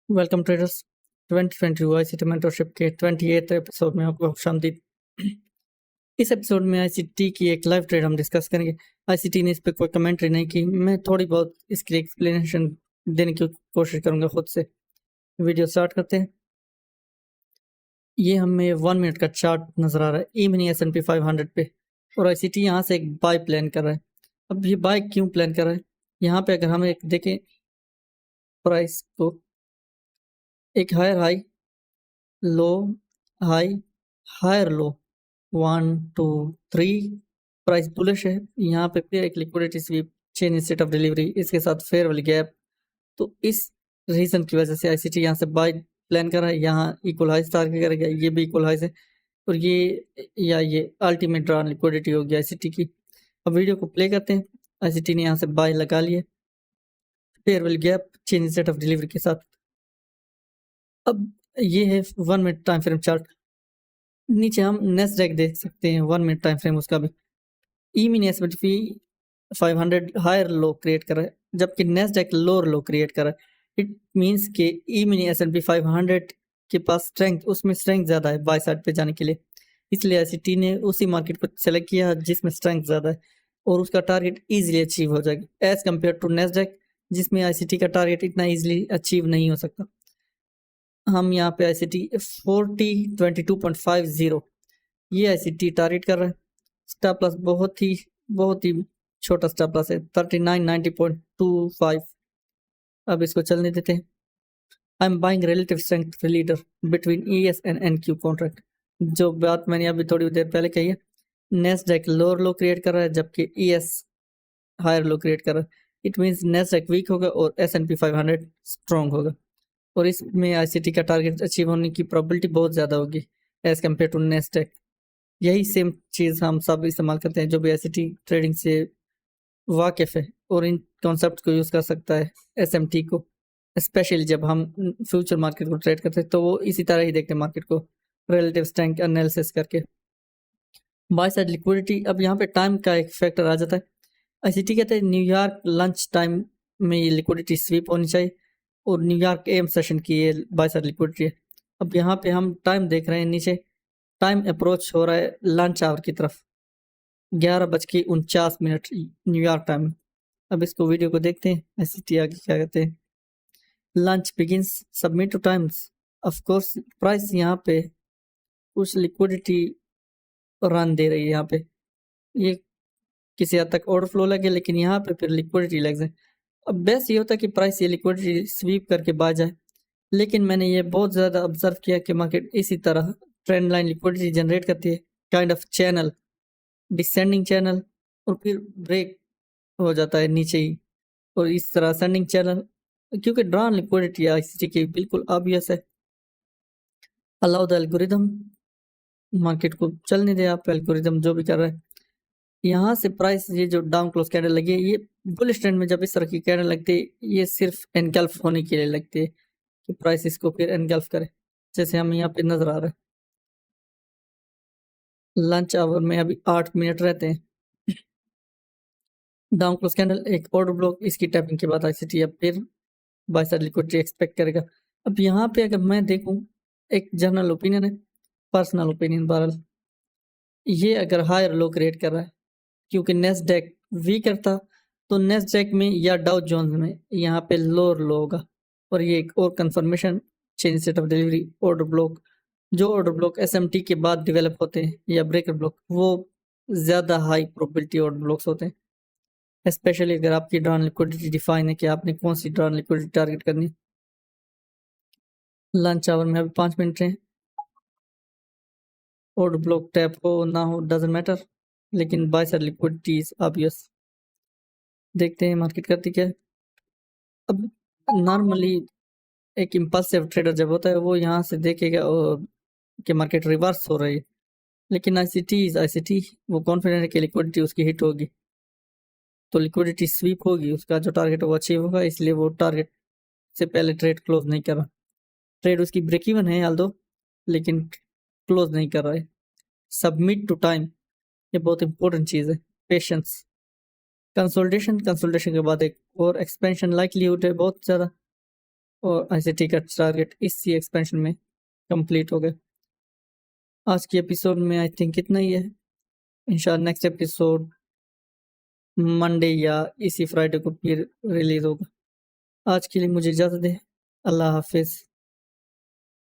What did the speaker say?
Welcome traders 2022 ICT mentorship के 28th episode में आपको खुशामदीद। इस एपिसोड में आईसीटी की एक लाइव ट्रेड हम डिस्कस करेंगे। आईसीटी ने इस पर कोई कमेंट्री नहीं की, मैं थोड़ी बहुत इसके लिए एक्सप्लेनेशन देने की कोशिश करूंगा खुद से। वीडियो स्टार्ट करते हैं। ये हमें 1 मिनट का चार्ट नजर आ रहा है ई-मिनी S&P 500 पे, और आईसीटी यहाँ से एक बाय प्लान कर रहा है। अब ये बाय क्यों प्लान कर रहा है? यहाँ पे अगर हम एक देखें प्राइस को, एक higher high, low, high, higher low, 1 2 3, price bullish है। यहाँ पे फिर एक liquidity sweep, change state of delivery, इसके साथ फेयर वाली गैप। तो इस रीजन की वजह से आईसीटी यहाँ से बाय प्लान कर रहा है। यहाँ इक्वल हाइज टारगेट करेगा, ये भी इक्वल हाइज है, और ये अल्टीमेट ड्रॉ लिक्विडिटी होगी आईसीटी की। अब वीडियो को प्ले करते हैं। आईसीटी ने यहाँ से बाय लगा लिया फेयर वाली gap, chain state of delivery के साथ। अब ये है 1 मिनट टाइम फ्रेम चार्ट। नीचे हम नेस्डैक देख सकते हैं 1 मिनट टाइम फ्रेम, उसका भी ई-मिनी S&P 500 हायर लो क्रिएट कर रहा है, जबकि नेस्डैक लोअर लो क्रिएट कर रहा है। इट मींस के ई-मिनी S&P 500 के पास स्ट्रेंथ, उसमें स्ट्रेंथ ज्यादा है बाय साइड पे जाने के लिए, इसलिए आईसीटी ने उसी मार्केट को सेलेक्ट किया जिसमें स्ट्रेंथ ज्यादा है, और उसका टारगेट इजीली अचीव हो जाएगा एज कम्पेयर टू नेस्डैक, जिसमें आईसीटी का टारगेट इतना इजीली अचीव नहीं हो सकता। हम यहाँ पे आईसीटी 4022.50 ये आईसीटी टारगेट कर रहा है। स्टॉप लॉस बहुत ही छोटा स्टॉप लॉस है 3990.25। अब इसको चलने देते हैं। I am buying relative strength leader between ES and NQ contract. जो बात मैंने अभी थोड़ी देर पहले कही है, नेस्डैक लोअर लो क्रिएट कर रहा है, जबकि ES हायर लो क्रिएट कर रहा है। इट मींस नेस्डैक वीक होगा और S&P 500 स्ट्रॉन्ग होगा, और इसमें आईसीटी का टारगेट अचीव होने की प्रोबेबिलिटी बहुत ज़्यादा होगी एज कम्पेयर टू नेस्डैक। यही सेम चीज़ हम सब इस्तेमाल करते हैं जो भी आईसीटी ट्रेडिंग से वाकिफ है, और इन कॉन्सेप्ट को यूज़ कर सकता है SMT को, स्पेशली जब हम फ्यूचर मार्केट को ट्रेड करते हैं तो वो इसी तरह ही देखते हैं मार्केट को, रिलेटिव स्ट्रेंथ एनालिसिस करके। बाय साइड लिक्विडिटी, अब यहाँ पे टाइम का एक फैक्टर आ जाता है। आईसीटी कहते हैं न्यूयॉर्क लंच टाइम में ये लिक्विडिटी स्वीप होनी चाहिए, और न्यूयॉर्क AM सेशन की ये बाय साइड लिक्विडिटी है। अब यहाँ पे हम टाइम देख रहे हैं, नीचे टाइम अप्रोच हो रहा है लंच आवर की तरफ, 11:49 न्यूयॉर्क टाइम। अब इसको वीडियो को देखते हैं आईसीटी आगे क्या कहते हैं। Lunch begins submit two times. Of course price यहाँ पे कुछ लिक्विडिटी रन दे रही है, यहाँ पे ये किसी हद तक ऑर्डर फ्लो लगे, लेकिन यहाँ पे फिर लिक्विडिटी लग जाए। अब बेस्ट ये होता है कि प्राइस ये लिक्विडिटी स्वीप करके बाहर जाए, लेकिन मैंने ये बहुत ज़्यादा ऑब्जर्व किया कि मार्केट इसी तरह ट्रेंड लाइन लिक्विडिटी जनरेट करती है, kind of channel, descending channel, और फिर ब्रेक हो जाता है नीचे ही, और इस तरह असेंडिंग चैनल, क्योंकि ड्रॉन लिक्विडिटी आईसीटी की बिल्कुल ऑब्वियस है। अलाउ द एल्गोरिदम, मार्केट को चलने दे आप, एल्गोरिदम जो भी कर रहा है। यहाँ से प्राइस ये जो डाउन क्लोज कैंडल लगी है, ये बुलिश ट्रेंड में जब इस तरह की कैंडल लगती है, ये सिर्फ एनगल्फ होने के लिए लगती है कि प्राइस इसको फिर एनगल्फ करे, जैसे हम यहाँ पे नजर आ रहा है। लंच आवर में अभी 8 मिनट रहते हैं। डाउन क्लोज कैंडल, एक ऑर्डर ब्लॉक, इसकी टैपिंग के बाद आईसीटी अब फिर बाय साइड लिक्विडिटी एक्सपेक्ट करेगा। अब यहाँ पे अगर मैं देखूं, एक जनरल ओपिनियन है, पर्सनल ओपिनियन बहरहाल, ये अगर हायर लो क्रिएट कर रहा है, क्योंकि नेस्डैक वीक करता तो नेस्डैक में या डाउ जोन्स में यहाँ पे लोअर लो होगा, और ये एक और confirmation, chain set of delivery, order block, जो ऑर्डर ब्लॉक SMT के बाद डेवलप होते हैं या ब्रेकर ब्लॉक, वो ज़्यादा हाई प्रोबेबिलिटी ऑर्डर ब्लॉक्स होते हैं, स्पेशली अगर आपकी ड्रॉन लिक्विडिटी डिफाइन है कि आपने कौन सी ड्रॉन लिक्विडिटी टारगेट करनी है। लंच आवर में अभी 5 मिनट हैं, ऑर्डर ब्लॉक टैप हो ना हो डजेंट मैटर, लेकिन by side liquidity is obvious. देखते हैं मार्केट करती क्या है। अब नॉर्मली एक इम्पल्सिव ट्रेडर जब होता है वो यहाँ से देखेगा कि मार्केट रिवर्स हो रही है, लेकिन आईसीटी वो कॉन्फिडेंट है कि लिक्विडिटी उसकी हिट होगी, तो लिक्विडिटी स्वीप होगी, उसका जो टारगेट है वो अचीव होगा, इसलिए वो टारगेट से पहले ट्रेड क्लोज नहीं कर रहा। ट्रेड उसकी ब्रेक इवन है आल्दो, लेकिन क्लोज नहीं कर रहा है। सबमिट टू टाइम, ये बहुत इंपॉर्टेंट चीज़ है। पेशेंस, कंसोलिडेशन के बाद एक और एक्सपेंशन लाइकलीहुड है बहुत ज़्यादा, और आईसीटी का टारगेट इसी एक्सपेंशन में कंप्लीट हो गया। आज की एपिसोड में आई थिंक इतना ही है। इंशाल्लाह नेक्स्ट एपिसोड मंडे या इसी फ्राइडे को फिर रिलीज होगा। आज के लिए मुझे इजाज़त दे। अल्लाह हाफिज़।